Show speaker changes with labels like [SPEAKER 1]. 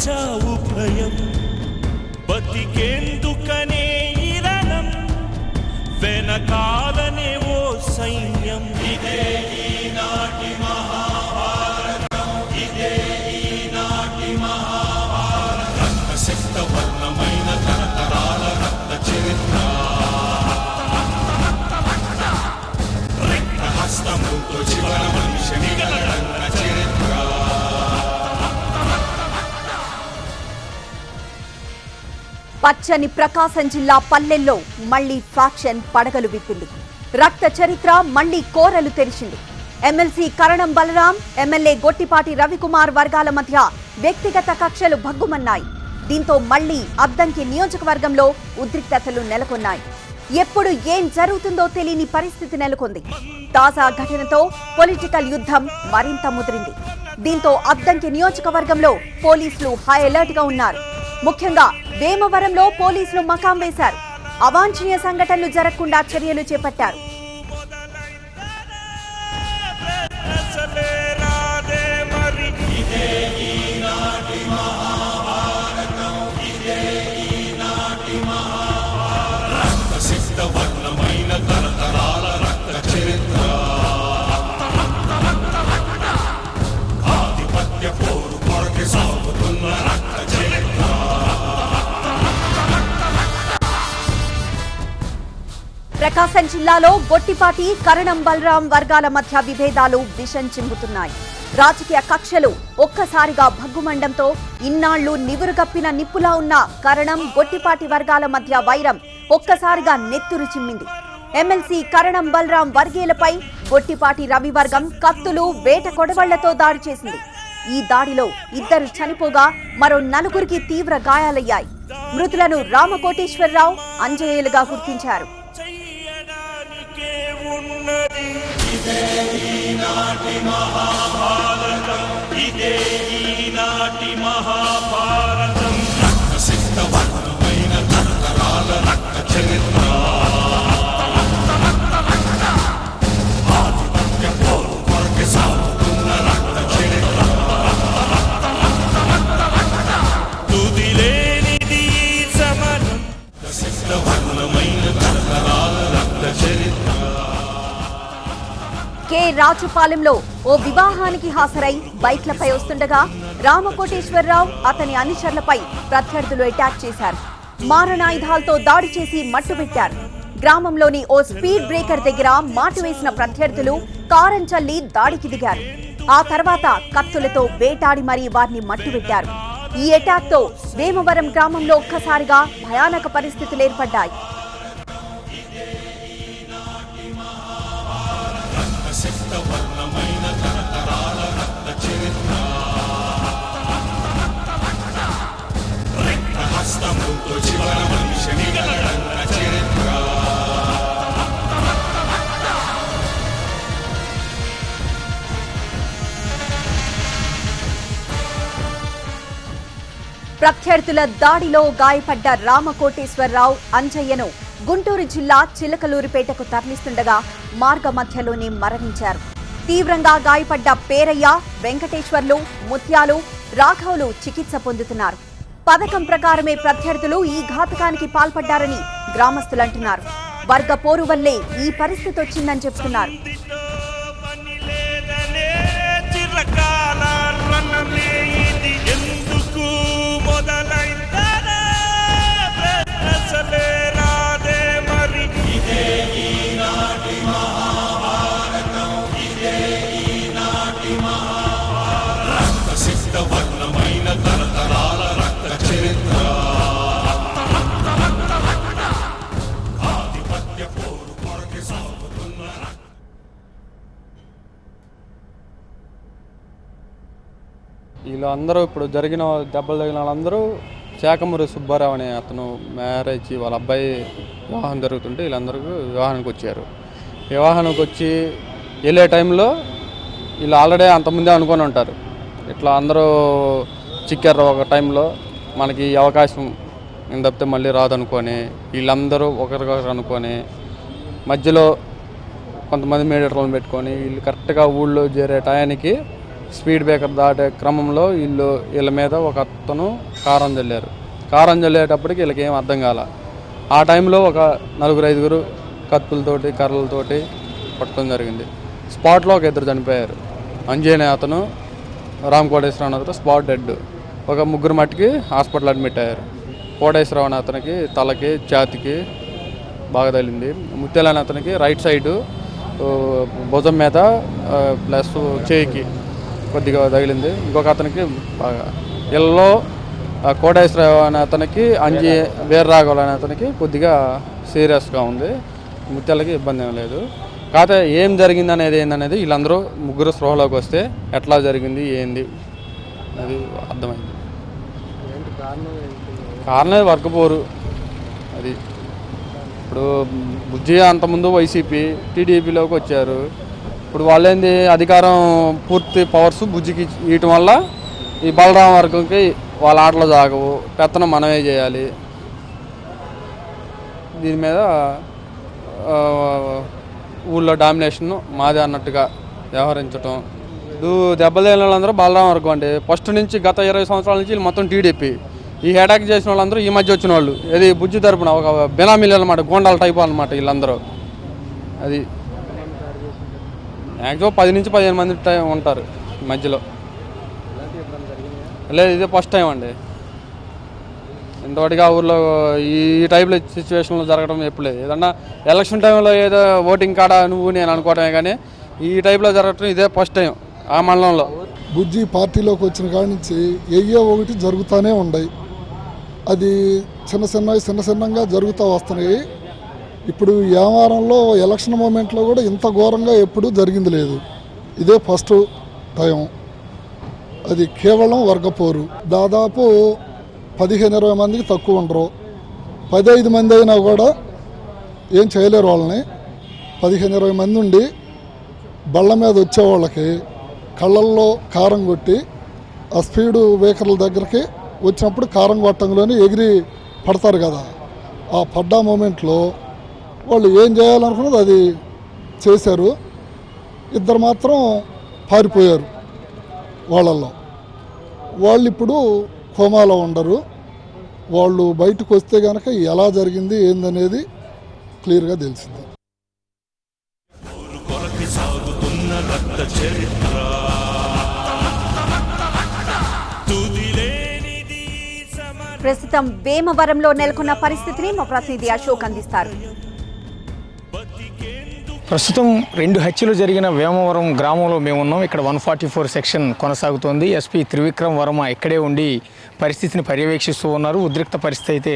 [SPEAKER 1] చావు భయం బతికేందుకనే ఇరణం వెనకాలనే ఓ సైన్యం ఇదే ఈనాటి మహాభారతం ఇదే ఈనాటి మహాభారతం రక్తసిక్త వర్ణమైన తరతరాల రక్త చరిత్ర రక్తహస్తముతో చివర మనిషి మిగలడన్న చరిత్ర
[SPEAKER 2] పచ్చని ప్రకాశం జిల్లా పల్లెల్లో మళ్లీ ఫ్యాక్షన్ పడగలు విప్పింది. రక్త చరిత్ర మళ్లీ కోరలు తెరిచింది. ఎమ్మెల్సీ కరణం బలరాం, ఎమ్మెల్యే గొట్టిపాటి రవికుమార్ వర్గాల మధ్య వ్యక్తిగత కక్షలు భగ్గుమన్నాయి. దీంతో మళ్లీ అద్దంకి నియోజకవర్గంలో ఉద్రిక్తతలు నెలకొన్నాయి. ఎప్పుడు ఏం జరుగుతుందో తెలియని పరిస్థితి నెలకొంది. తాజా ఘటనతో పొలిటికల్ యుద్ధం మరింత ముదిరింది. దీంతో అద్దంకి నియోజకవర్గంలో పోలీసులు హై అలర్ట్ గా ఉన్నారు. ముఖ్యంగా వేమవరంలో పోలీసులు మకాం వేశారు. అవాంఛనీయ సంఘటనలు జరగకుండా చర్యలు చేపట్టారు. ప్రకాశం జిల్లాలో గొట్టిపాటి కరణం బలరాం వర్గాల మధ్య విభేదాలు విషం చిమ్ముతున్నాయి. రాజకీయ కక్షలు ఒక్కసారిగా భగ్గుమండంతో ఇన్నాళ్లు నివురుగప్పిన నిప్పులా ఉన్న కరణం గొట్టిపాటి వర్గాల మధ్య వైరం ఒక్కసారిగా నెత్తురు చిమ్మింది. ఎమ్మెల్సీ కరణం బలరాం వర్గీయులపై గొట్టిపాటి రవి వర్గం కత్తులు, వేట కొడవళ్లతో దాడి చేసింది. ఈ దాడిలో 2 చనిపోగా మరో 4గురికి తీవ్ర గాయాలయ్యాయి. మృతులను రామకోటేశ్వరరావు, అంజయ్యలుగా గుర్తించారు.
[SPEAKER 1] ఇదే ఈనాటి మహాభారతం ఇదే ఈనాటి మహాభారతం రక్తసిక్త వర్ణమైన తరతరాల రక్త చరిత్ర ఆధిపత్య పోరు కొరకే సాగుతున్న రక్త చరిత్ర తుదిలేనిది సమరం రక్తసిక్త వర్ణమైన తరతరాల రక్త చరిత్ర.
[SPEAKER 2] కె రాజుపాలెంలో ఓ వివాహానికి హాజరై బైక్లపై వస్తుండగా రామకోటేశ్వరరావు, అతని అనుచరులపై ప్రత్యర్థులు అటాక్ చేశారు. మారణాయుధాలతో దాడి చేసి మట్టుబెట్టారు. గ్రామంలోని ఓ స్పీడ్ బ్రేకర్ దగ్గర మాటు వేసిన ప్రత్యర్థులు కారం చల్లి దాడికి దిగారు. ఆ తర్వాత కత్తులతో వేటాడి మరీ వారిని మట్టుబెట్టారు. ఈ అటాక్ తో వేమవరం గ్రామంలో ఒక్కసారిగా భయానక పరిస్థితులు ఏర్పడ్డాయి. ప్రత్యర్థుల దాడిలో గాయపడ్డ రామకోటేశ్వరరావు, అంజయ్యను గుంటూరు జిల్లా చిలకలూరిపేటకు తరలిస్తుండగా మార్గ మధ్యలోనే మరణించారు. తీవ్రంగా గాయపడ్డ పేరయ్య, వెంకటేశ్వర్లు, ముత్యాలు, రాఘవులు చికిత్స పొందుతున్నారు. పథకం ప్రకారమే ప్రత్యర్థులు ఈ ఘాతకానికి పాల్పడ్డారని గ్రామస్తులంటున్నారు. వర్గ పోరు వల్లే ఈ పరిస్థితి వచ్చిందని చెప్తున్నారు.
[SPEAKER 3] వీళ్ళు అందరూ ఇప్పుడు జరిగిన దెబ్బలు తగిన వాళ్ళందరూ శాఖమూరి సుబ్బారావు అనే అతను మ్యారేజ్ వాళ్ళ అబ్బాయి వివాహం జరుగుతుంటే వీళ్ళందరూ వివాహానికి వచ్చారు. వివాహానికి వచ్చి వెళ్ళే టైంలో వీళ్ళు ఆల్రెడీ అంతకుముందే అనుకొని ఉంటారు, ఇట్లా అందరూ చిక్కారు ఒక టైంలో మనకి అవకాశం నేను తప్పితే మళ్ళీ రాదనుకొని వీళ్ళందరూ ఒకరికొకరు అనుకొని మధ్యలో కొంతమంది మీడియేటర్లను పెట్టుకొని వీళ్ళు కరెక్ట్గా ఊళ్ళో చేరే టయానికి స్పీడ్ బ్రేకర్ దాటే క్రమంలో వీళ్ళ మీద ఒక అతను కారం చల్లారు. కారం చల్లేటప్పటికి వీళ్ళకి ఏం అర్థం కాల. ఆ టైంలో ఒక 4-5 కత్తులతోటి కర్రలతోటి పట్టడం జరిగింది. స్పాట్లో ఒక 2 చనిపోయారు. అంజీ అనే అతను, రామ్ కోటేశ్వరరావు అనే అతను స్పాట్ డెడ్. ఒక 3 మట్టికి హాస్పిటల్ అడ్మిట్ అయ్యారు. కోటేశ్వరరావు అనే అతనికి తలకి ఛాతికి బాగా తగిలింది. ముత్యాల అనే అతనికి రైట్ సైడు భుజం మీద ప్లస్ చేయికి కొద్దిగా తగిలింది. ఇంకొక అతనికి బాగా ఇళ్ళలో కోటేశ్వరరావు అనే అతనికి అంజీ వీర్రాఘవులు అనే అతనికి కొద్దిగా సీరియస్గా ఉంది. ముత్యాలకి ఇబ్బంది ఏం లేదు. కాకపోతే ఏం జరిగింది అనేది ఏందనేది వీళ్ళందరూ 3 స్పృహలోకి వస్తే ఎట్లా జరిగింది ఏంది అది అర్థమైంది. కారణం వర్కపోరు. అది ఇప్పుడు బుజ్జి అంతకుముందు వైసీపీ టీడీపీలోకి వచ్చారు. ఇప్పుడు వాళ్ళేంది అధికారం పూర్తి పవర్స్ బుజ్జికి ఇవ్వటం వల్ల ఈ బలరాం వర్గంకి వాళ్ళ ఆటలు సాగవు. పెత్తనం మనమే చేయాలి. దీని మీద ఊళ్ళో డామినేషన్ మాదే అన్నట్టుగా వ్యవహరించటం. దెబ్బలు తగిలిన వాళ్ళందరూ బలరాం వర్గం అండి. ఫస్ట్ నుంచి గత 20 సంవత్సరాల నుంచి మొత్తం టీడీపీ. ఈ అటాక్ చేసిన వాళ్ళందరూ ఈ మధ్య వచ్చిన వాళ్ళు. ఇది బుజ్జి తరపున ఒక బినామీలు అనమాట, గోండాల టైపు అనమాట వీళ్ళందరూ. అది మ్యాక్సిమం 10 నుంచి 15 మంది ఉంటారు ఈ మధ్యలో. లేదు, ఇదే ఫస్ట్ టైం అండి. ఇంతవరకు ఆ ఊర్లో ఈ టైప్లో సిచ్యువేషన్లో జరగడం ఎప్పుడు లేదు. ఏదన్నా ఎలక్షన్ టైంలో ఏదో ఓటింగ్ కాడ నువ్వు నేను అనుకోవడమే, కానీ ఈ టైప్లో జరగటం ఇదే ఫస్ట్ టైం ఆ మండలంలో.
[SPEAKER 4] బుజ్జి పార్టీలోకి వచ్చిన కాడి నుంచి ఏయో ఒకటి జరుగుతూనే ఉన్నాయి. అది చిన్నగా జరుగుతూ వస్తున్నాయి. ఇప్పుడు యావారంలో ఎలక్షన్ మూమెంట్లో కూడా ఇంత ఘోరంగా ఎప్పుడూ జరిగింది లేదు. ఇదే ఫస్ట్ టైం. అది కేవలం వర్గపోరు. దాదాపు 15-20 మందికి తక్కువ ఉండరు. 15 మంది అయినా కూడా ఏం చేయలేరు వాళ్ళని. 15-20 మంది ఉండి బళ్ళ మీద వచ్చేవాళ్ళకి కళ్ళల్లో కారం కొట్టి ఆ స్పీడు బ్రేకర్ల దగ్గరికి వచ్చినప్పుడు కారం కొట్టంలోనే ఎగిరి పడతారు కదా. ఆ పడ్డా మూమెంట్లో వాళ్ళు ఏం చేయాలనుకున్నది అది చేశారు. 2 మాత్రం పారిపోయారు వాళ్ళల్లో. వాళ్ళు ఇప్పుడు కోమాలో ఉండరు. వాళ్ళు బయటకు వస్తే కనుక ఎలా జరిగింది ఏందనేది క్లియర్గా తెలిసింది.
[SPEAKER 1] సాగుతున్న రక్త చరిత్ర
[SPEAKER 2] ప్రస్తుతం వేమవరంలో నెలకొన్న పరిస్థితిని మా ప్రతినిధి అశోక్ అందిస్తారు.
[SPEAKER 5] ప్రస్తుతం 2 హత్యలు జరిగిన వేమవరం గ్రామంలో మేము ఉన్నాం. ఇక్కడ 144 సెక్షన్ కొనసాగుతోంది. ఎస్పీ త్రివిక్రమ్ వర్మ ఇక్కడే ఉండి పరిస్థితిని పర్యవేక్షిస్తూ ఉన్నారు. ఉద్రిక్త పరిస్థితి అయితే